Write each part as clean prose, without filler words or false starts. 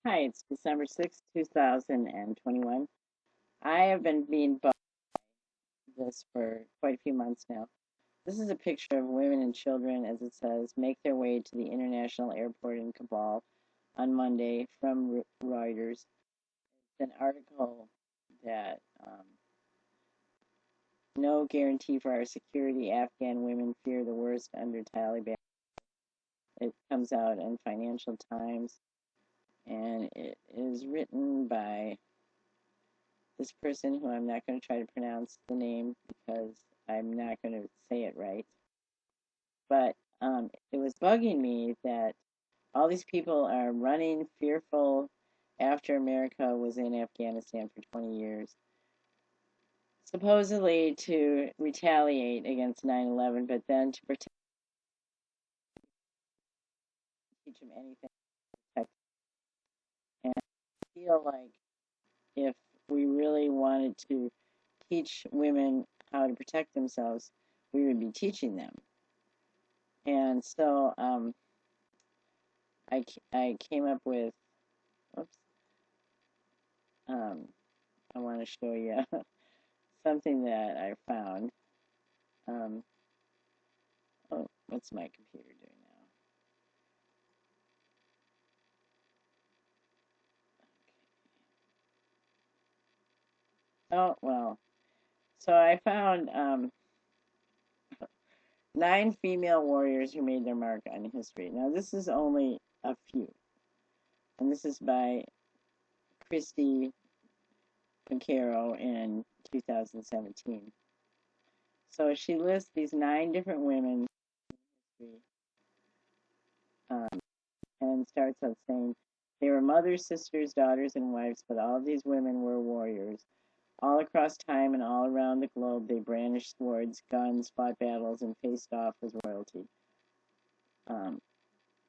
Hi, it's December 6th, 2021. I have been being bugged with this for quite a few months now. This is a picture of women and children, as it says, make their way to the international airport in Kabul on Monday from Reuters. It's an article that no guarantee for our security. Afghan women fear the worst under Taliban. It comes out in Financial Times, and it is written by this person who I'm not going to try to pronounce the name because I'm not going to say it right. But it was bugging me that all these people are running fearful after America was in Afghanistan for 20 years, supposedly to retaliate against 9/11, but then to teach them anything. And I feel like if we really wanted to teach women how to protect themselves, we would be teaching them. And so I came up with, oops, um, I want to show you something that I found. Um, oh, what's my computer doing now? Oh, well, so I found 9 female warriors who made their mark on history. Now, this is only a few, and this is by Christy Pincaro in 2017. So she lists these 9 different women in history, and starts out saying they were mothers, sisters, daughters, and wives, but all of these women were warriors. All across time and all around the globe, they brandished swords, guns, fought battles, and faced off with royalty. Um,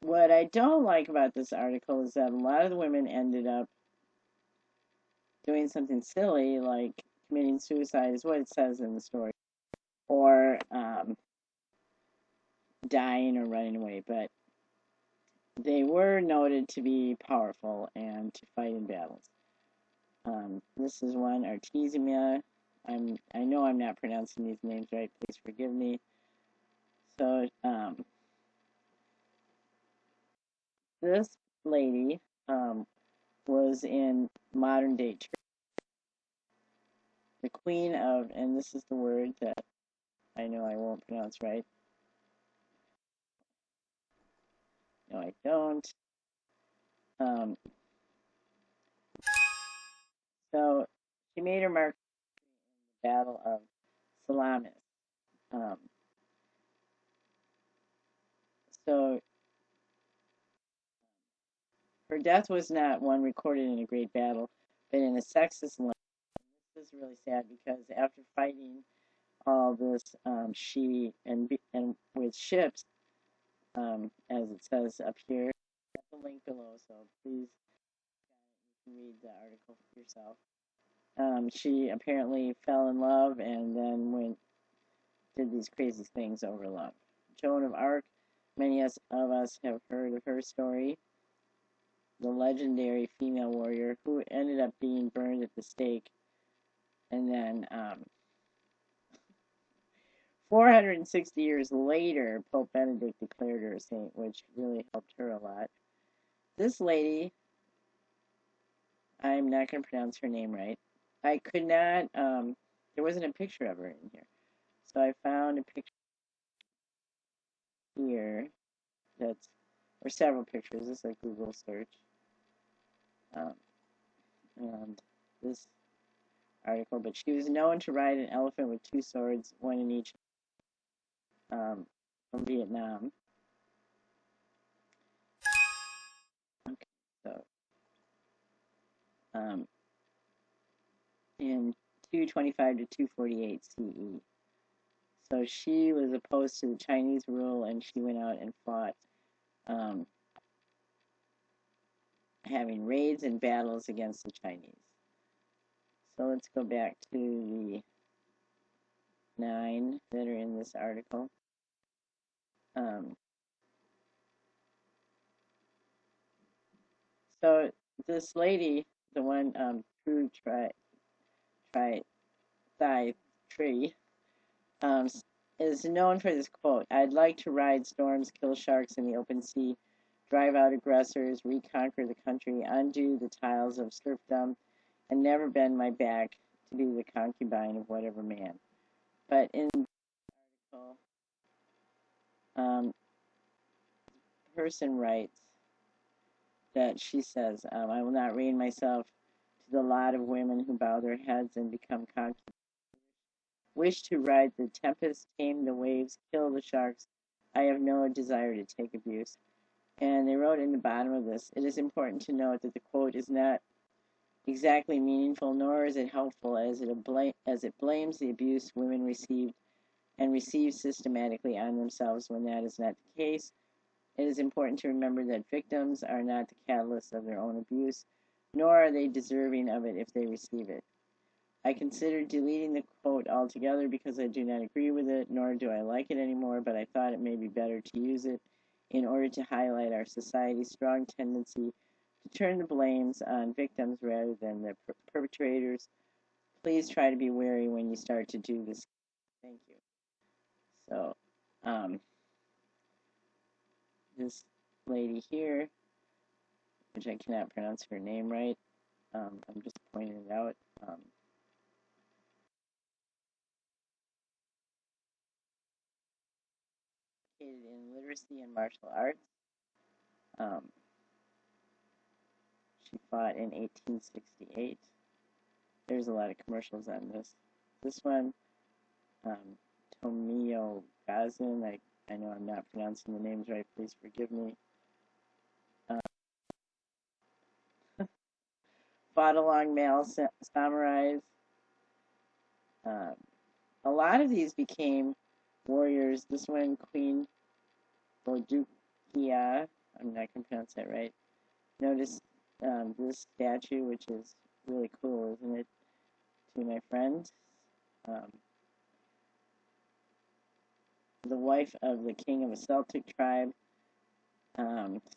what I don't like about this article is that a lot of the women ended up doing something silly, like committing suicide, is what it says in the story, or dying or running away. But they were noted to be powerful and to fight in battles. This is one, Artesimia. I know I'm not pronouncing these names right. Please forgive me. So this lady was in modern day Turkey, the queen of, and this is the word that I know I won't pronounce right. No, I don't. Um, so she made her mark in the Battle of Salamis. Um, so her death was not one recorded in a great battle, but in a sexist line. This is really sad because after fighting all this, and with ships, as it says up here, got the link below, so please you can read the article yourself. She apparently fell in love and then did these crazy things over love. Joan of Arc, many of us have heard of her story, the legendary female warrior who ended up being burned at the stake, and then 460 years later, Pope Benedict declared her a saint, which really helped her a lot. This lady, I'm not going to pronounce her name right. I could not, there wasn't a picture of her in here. So I found a picture here that's, or several pictures. This is a Google search. Um, and this article, but she was known to ride an elephant with 2 swords, one in each, from Vietnam. Okay, so um, in 225 to 248 CE. So she was opposed to the Chinese rule, and she went out and fought, um, having raids and battles against the Chinese. So let's go back to the 9 that are in this article. Um, so this lady, the one True Thigh Tree, um, is known for this quote: "I'd like to ride storms, kill sharks in the open sea, drive out aggressors, reconquer the country, undo the tiles of serfdom, and never bend my back to be the concubine of whatever man." But in the article, um, person writes that she says, "I will not rein myself to the lot of women who bow their heads and become concubines. Wish to ride the tempest, tame the waves, kill the sharks. I have no desire to take abuse." And they wrote in the bottom of this, "It is important to note that the quote is not exactly meaningful, nor is it helpful, as it blames the abuse women received and receive systematically on themselves when that is not the case. It is important to remember that victims are not the catalyst of their own abuse, nor are they deserving of it if they receive it. I considered deleting the quote altogether because I do not agree with it, nor do I like it anymore, but I thought it may be better to use it in order to highlight our society's strong tendency to turn the blames on victims rather than the perpetrators. Please try to be wary when you start to do this. Thank you." So, this lady here, which I cannot pronounce her name right, I'm just pointing it out. Educated in literacy and martial arts. Um, she fought in 1868. There's a lot of commercials on this. This one, um, Tomio Gazin, I know I'm not pronouncing the names right, please forgive me. Fought along male samurais. Um, a lot of these became warriors. This one, Queen Bodukia, I'm not going to pronounce that right. Notice this statue, which is really cool, isn't it, to my friend? Um, the wife of the king of a Celtic tribe.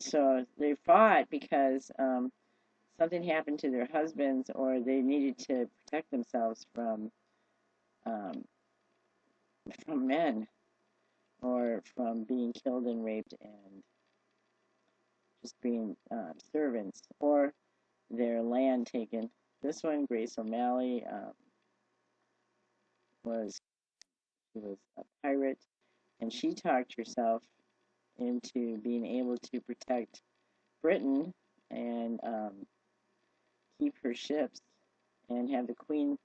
So they fought because something happened to their husbands, or they needed to protect themselves um, from men, or from being killed and raped and just being servants, or their land taken. This one, Grace O'Malley, she was a pirate, and she talked herself into being able to protect Britain and keep her ships and have the Queen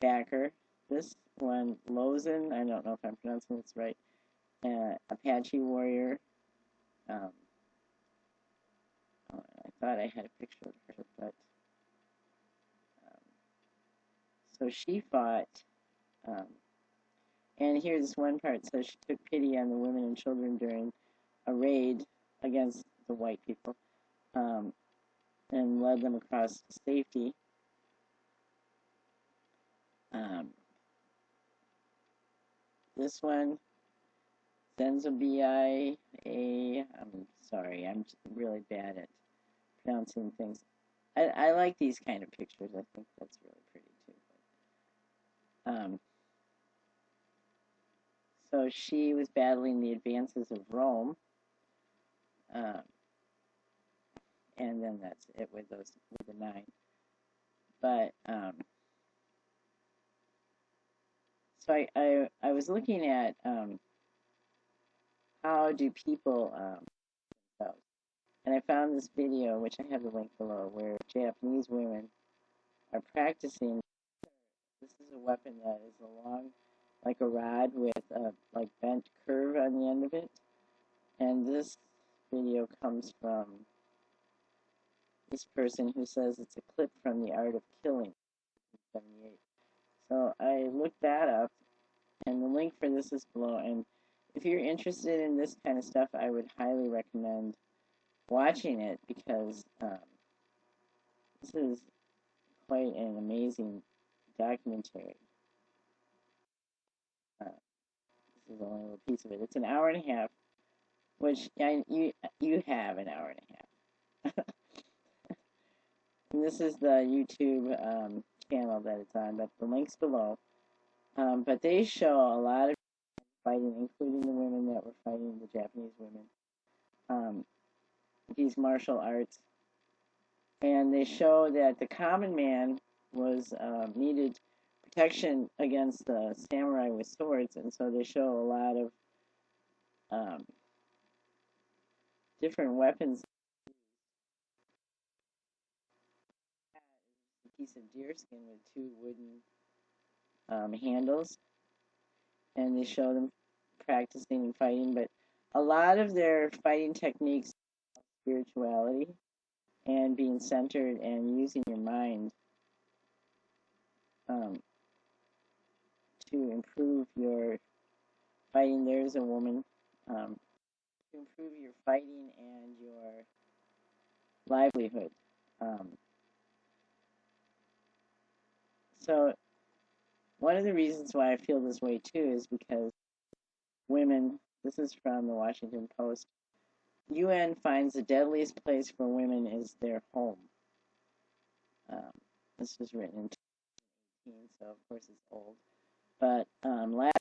back her. This one, Lozen, I don't know if I'm pronouncing this right, Apache warrior. Um, I thought I had a picture of her, but so she fought. Um, and here's this one part. So she took pity on the women and children during a raid against the white people, and led them across to safety. Um, this one, Zenzobi, I'm sorry, I'm really bad at pronouncing things. I like these kind of pictures. I think that's really pretty too. So she was battling the advances of Rome, um, and then that's it with the 9. But so I was looking at how do people themselves, and I found this video, which I have the link below, where Japanese women are practicing. This is a weapon that is long, like a rod with a like bent curve on the end of it. And this video comes from this person who says it's a clip from The Art of Killing, 1978. So I looked that up, and the link for this is below. And if you're interested in this kind of stuff, I would highly recommend watching it, because this is quite an amazing documentary. This is only a little piece of it. It's an hour and a half, which you have an hour and a half. this is the YouTube channel that it's on, but the link's below. But they show a lot of fighting, including the women that were fighting, the Japanese women, these martial arts. And they show that the common man was needed protection against the samurai with swords, and so they show a lot of different weapons. A piece of deer skin with two wooden handles, and they show them practicing and fighting. But a lot of their fighting techniques are spirituality and being centered and using your mind to improve your fighting. There's a woman. To improve your fighting and your livelihood. So one of the reasons why I feel this way too is because women, this is from the Washington Post, UN finds the deadliest place for women is their home. This was written in 2018, so of course it's old. But last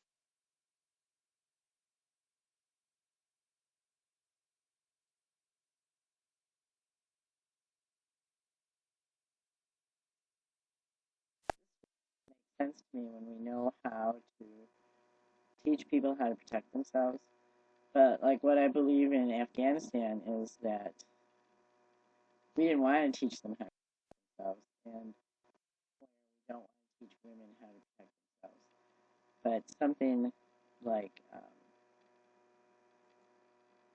makes sense to me when we know how to teach people how to protect themselves. But like what I believe in Afghanistan is that we didn't want to teach them how to protect themselves, and we don't want to teach women how to protect themselves. But something like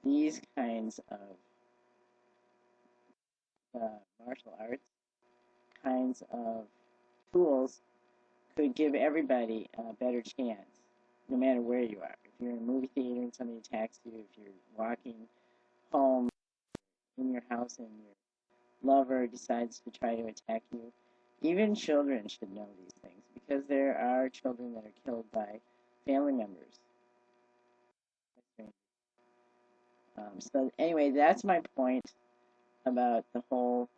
these kinds of martial arts kinds of tools could give everybody a better chance, no matter where you are. If you're in a movie theater and somebody attacks you, if you're walking home in your house and your lover decides to try to attack you, even children should know these things, because there are children that are killed by family members. So anyway, that's my point about the whole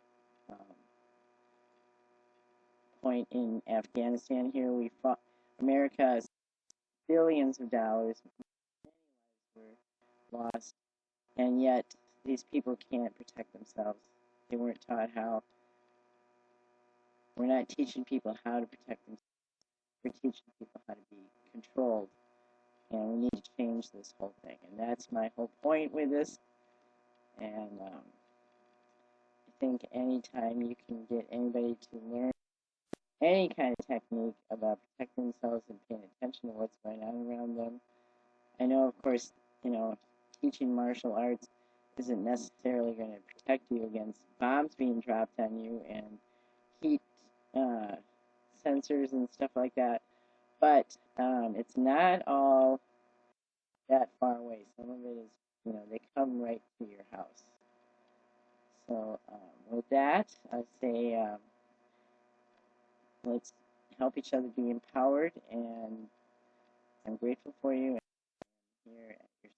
point in Afghanistan here. We fought, America has billions of dollars, many lives were lost, and yet these people can't protect themselves. They weren't taught how. We're not teaching people how to protect themselves. We're teaching people how to be controlled, and we need to change this whole thing. And that's my whole point with this. And I think anytime you can get anybody to learn any kind of technique about protecting themselves and paying attention to what's going on around them. I know, of course, teaching martial arts isn't necessarily going to protect you against bombs being dropped on you and heat sensors and stuff like that, but it's not all that far away. Some of it is, they come right to your house. So with that, I say let's help each other be empowered, and I'm grateful for you, and I'm here at your